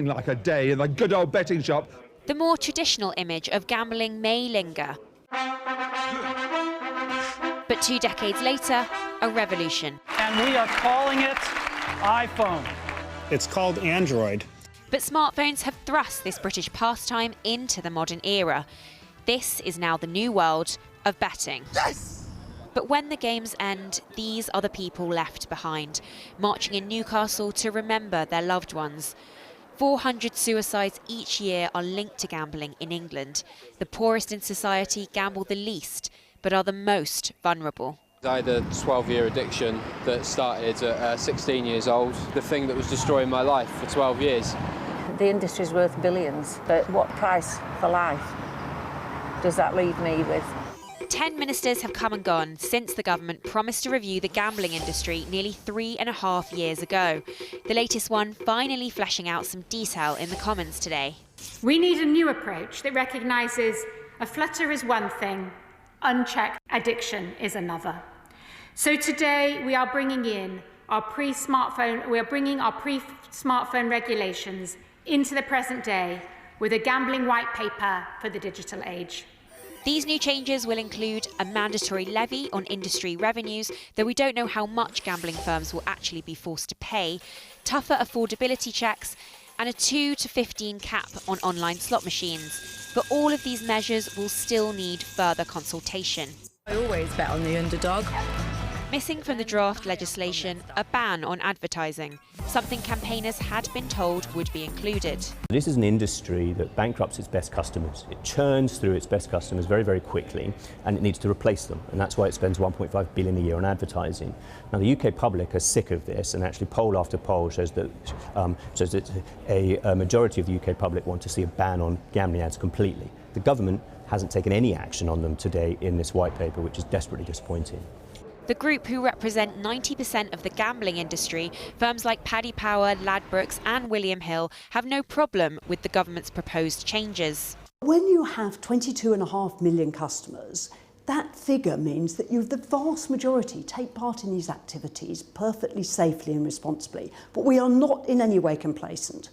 Like a day in the good old betting shop. The more traditional image of gambling may linger. But 2 decades later, a revolution. And we are calling it iPhone. It's called Android. But smartphones have thrust this British pastime into the modern era. This is now the new world of betting. Yes! But when the games end, these are the people left behind, marching in Newcastle to remember their loved ones. 400 suicides each year are linked to gambling in England. The poorest in society gamble the least, but are the most vulnerable. I had a 12-year addiction that started at 16 years old, the thing that was destroying my life for 12 years. The industry's worth billions, but what price for life does that leave me with? 10 ministers have come and gone since the government promised to review the gambling industry nearly 3.5 years ago. The latest one finally fleshing out some detail in the Commons today. We need a new approach that recognises a flutter is one thing, unchecked addiction is another. So today we are bringing in our pre-smartphone regulations into the present day with a gambling white paper for the digital age. These new changes will include a mandatory levy on industry revenues, though we don't know how much gambling firms will actually be forced to pay, tougher affordability checks, and a 2 to 15 cap on online slot machines. But all of these measures will still need further consultation. I always bet on the underdog. Missing from the draft legislation, a ban on advertising, something campaigners had been told would be included. This is an industry that bankrupts its best customers. It churns through its best customers very, very quickly, and it needs to replace them, and that's why it spends 1.5 billion a year on advertising. Now, the UK public are sick of this, and actually poll after poll shows that a majority of the UK public want to see a ban on gambling ads completely. The government hasn't taken any action on them today in this white paper, which is desperately disappointing. The group, who represent 90% of the gambling industry, firms like Paddy Power, Ladbrokes and William Hill, have no problem with the government's proposed changes. When you have 22.5 million customers, that figure means that the vast majority take part in these activities perfectly safely and responsibly. But we are not in any way complacent.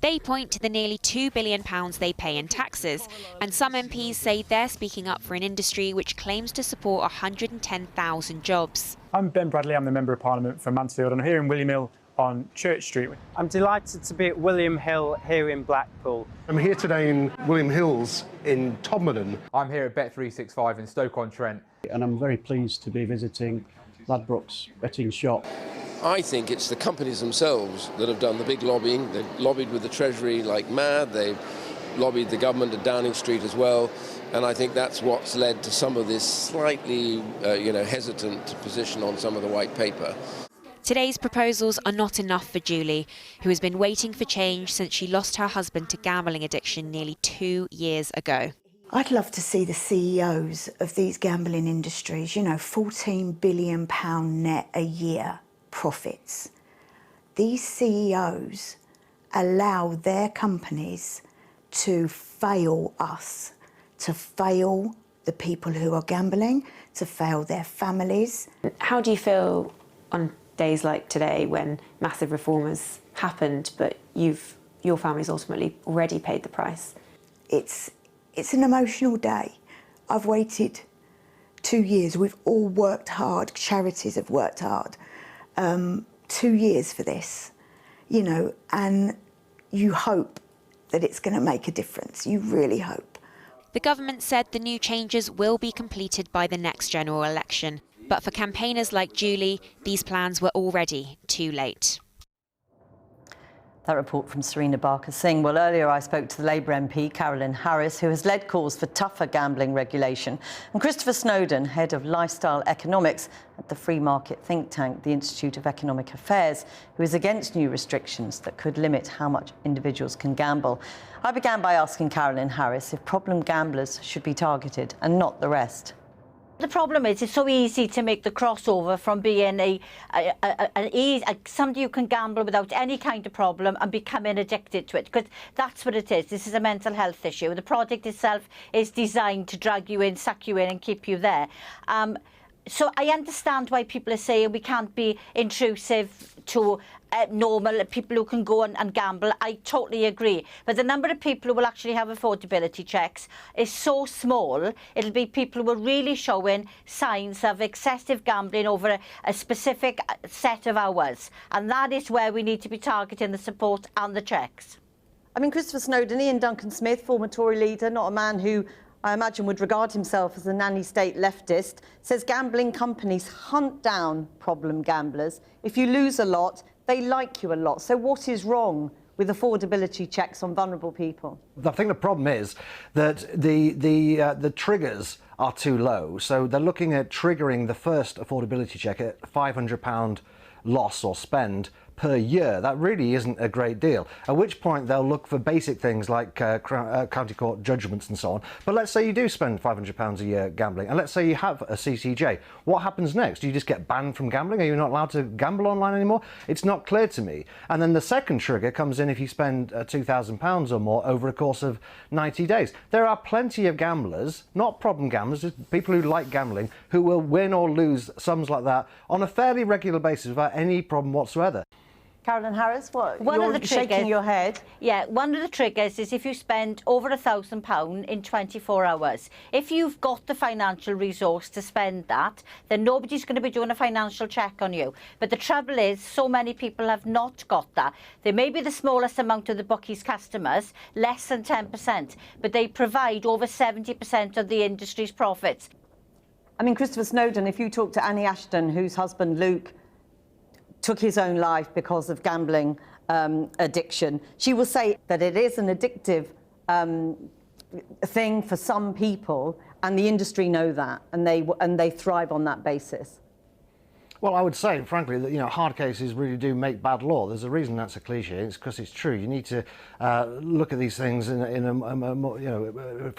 They point to the nearly £2 billion they pay in taxes, and some MPs say they're speaking up for an industry which claims to support 110,000 jobs. I'm Ben Bradley, I'm the Member of Parliament for Mansfield, and I'm here in William Hill on Church Street. I'm delighted to be at William Hill here in Blackpool. I'm here today in William Hills in Todmorden. I'm here at Bet365 in Stoke-on-Trent. And I'm very pleased to be visiting Ladbrokes betting shop. I think it's the companies themselves that have done the big lobbying. They've lobbied with the Treasury like mad. They've lobbied the government at Downing Street as well. And I think that's what's led to some of this slightly, hesitant position on some of the white paper. Today's proposals are not enough for Julie, who has been waiting for change since she lost her husband to gambling addiction nearly 2 years ago. I'd love to see the CEOs of these gambling industries, £14 billion net a year profits. These CEOs allow their companies to fail us, to fail the people who are gambling, to fail their families. How do you feel on days like today when massive reform has happened, but your family's ultimately already paid the price? It's an emotional day. I've waited 2 years. We've all worked hard. Charities have worked hard. 2 years for this, and you hope that it's going to make a difference. You really hope. The government said the new changes will be completed by the next general election. But for campaigners like Julie, these plans were already too late. That report from Serena Barker-Singh. Well, earlier I spoke to the Labour MP, Carolyn Harris, who has led calls for tougher gambling regulation, and Christopher Snowdon, head of lifestyle economics at the free market think tank, the Institute of Economic Affairs, who is against new restrictions that could limit how much individuals can gamble. I began by asking Carolyn Harris if problem gamblers should be targeted and not the rest. The problem is it's so easy to make the crossover from being somebody who can gamble without any kind of problem and becoming addicted to it, because that's what it is. This is a mental health issue. The product itself is designed to drag you in, suck you in and keep you there. So I understand why people are saying we can't be intrusive to normal people who can go and gamble. I totally agree. But the number of people who will actually have affordability checks is so small. It'll be people who are really showing signs of excessive gambling over a specific set of hours. And that is where we need to be targeting the support and the checks. I mean, Christopher Snowdon, Ian Duncan Smith, former Tory leader, not a man who I imagine would regard himself as a nanny state leftist, says gambling companies hunt down problem gamblers. If you lose a lot, they like you a lot. So what is wrong with affordability checks on vulnerable people? I think the problem is that the triggers are too low. So they're looking at triggering the first affordability check at £500 loss or spend per year. That really isn't a great deal, at which point they'll look for basic things like county court judgments and so on. But let's say you do spend £500 a year gambling, and let's say you have a CCJ. What happens next? Do you just get banned from gambling? Are you not allowed to gamble online anymore? It's not clear to me. And then the second trigger comes in if you spend £2,000 or more over a course of 90 days. There are plenty of gamblers, not problem gamblers, just people who like gambling, who will win or lose sums like that on a fairly regular basis without any problem whatsoever. Carolyn Harris, what? One of the triggers, shaking your head. Yeah, one of the triggers is if you spend over £1,000 in 24 hours. If you've got the financial resource to spend that, then nobody's going to be doing a financial check on you. But the trouble is, so many people have not got that. They may be the smallest amount of the bookies' customers, less than 10%, but they provide over 70% of the industry's profits. I mean, Christopher Snowdon, if you talk to Annie Ashton, whose husband Luke took his own life because of gambling addiction, she will say that it is an addictive thing for some people, and the industry know that, and they thrive on that basis. Well, I would say, frankly, that hard cases really do make bad law. There's a reason that's a cliche. It's because it's true. You need to look at these things from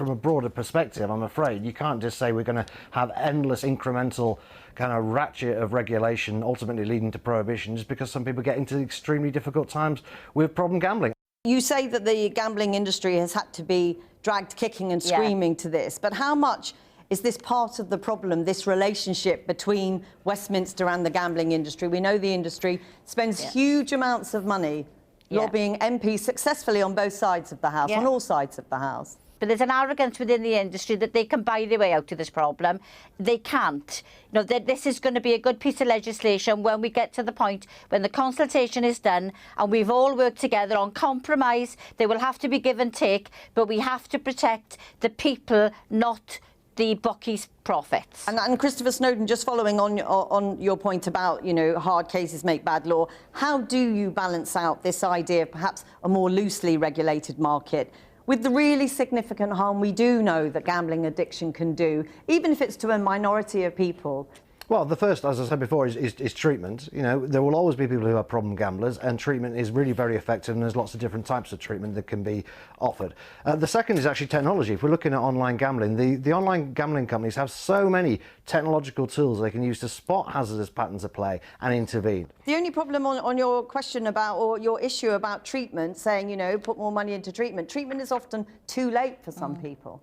a broader perspective. I'm afraid you can't just say we're going to have endless incremental kind of ratchet of regulation, ultimately leading to prohibition, just because some people get into extremely difficult times with problem gambling. You say that the gambling industry has had to be dragged kicking and screaming to this, but how much is this part of the problem, this relationship between Westminster and the gambling industry? We know the industry spends huge amounts of money lobbying MPs successfully on both sides of the House, on all sides of the House. But there's an arrogance within the industry that they can buy their way out of this problem. They can't. This is going to be a good piece of legislation when we get to the point when the consultation is done and we've all worked together on compromise. There will have to be give and take, but we have to protect the people, not the bookies' profits. And Christopher Snowdon, just following on your point about, hard cases make bad law, how do you balance out this idea of perhaps a more loosely regulated market with the really significant harm we do know that gambling addiction can do, even if it's to a minority of people? Well, the first, as I said before, is treatment. There will always be people who are problem gamblers, and treatment is really very effective, and there's lots of different types of treatment that can be offered. The second is actually technology. If we're looking at online gambling, the online gambling companies have so many technological tools they can use to spot hazardous patterns of play and intervene. The only problem on your question about, or your issue about treatment, saying, put more money into treatment is often too late for some people.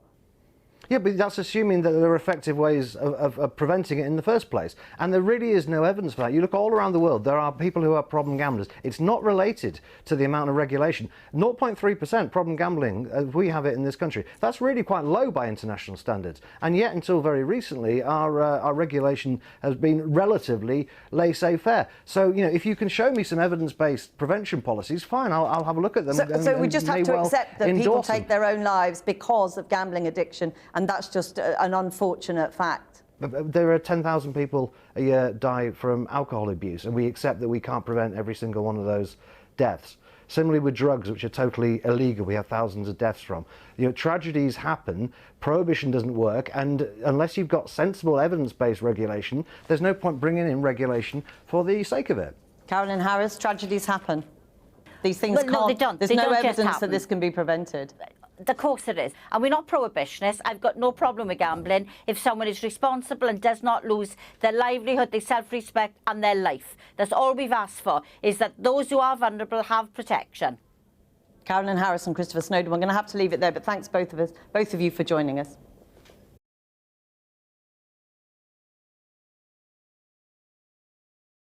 Yeah, but that's assuming that there are effective ways of preventing it in the first place. And there really is no evidence for that. You look all around the world, there are people who are problem gamblers. It's not related to the amount of regulation. 0.3% problem gambling, as we have it in this country, that's really quite low by international standards. And yet, until very recently, our regulation has been relatively laissez-faire. So, if you can show me some evidence-based prevention policies, fine, I'll have a look at them. So we just have to accept that people take their own lives because of gambling addiction, and that's just an unfortunate fact. There are 10,000 people a year die from alcohol abuse, and we accept that we can't prevent every single one of those deaths. Similarly with drugs, which are totally illegal, we have thousands of deaths from. Tragedies happen, prohibition doesn't work, and unless you've got sensible evidence-based regulation, there's no point bringing in regulation for the sake of it. Carolyn Harris, tragedies happen. These things can't. No, they don't. There's no evidence that this can be prevented. Of course it is. And we're not prohibitionists. I've got no problem with gambling if someone is responsible and does not lose their livelihood, their self-respect and their life. That's all we've asked for, is that those who are vulnerable have protection. Carolyn Harris and Christopher Snowdon, we're going to have to leave it there, but thanks both of you for joining us.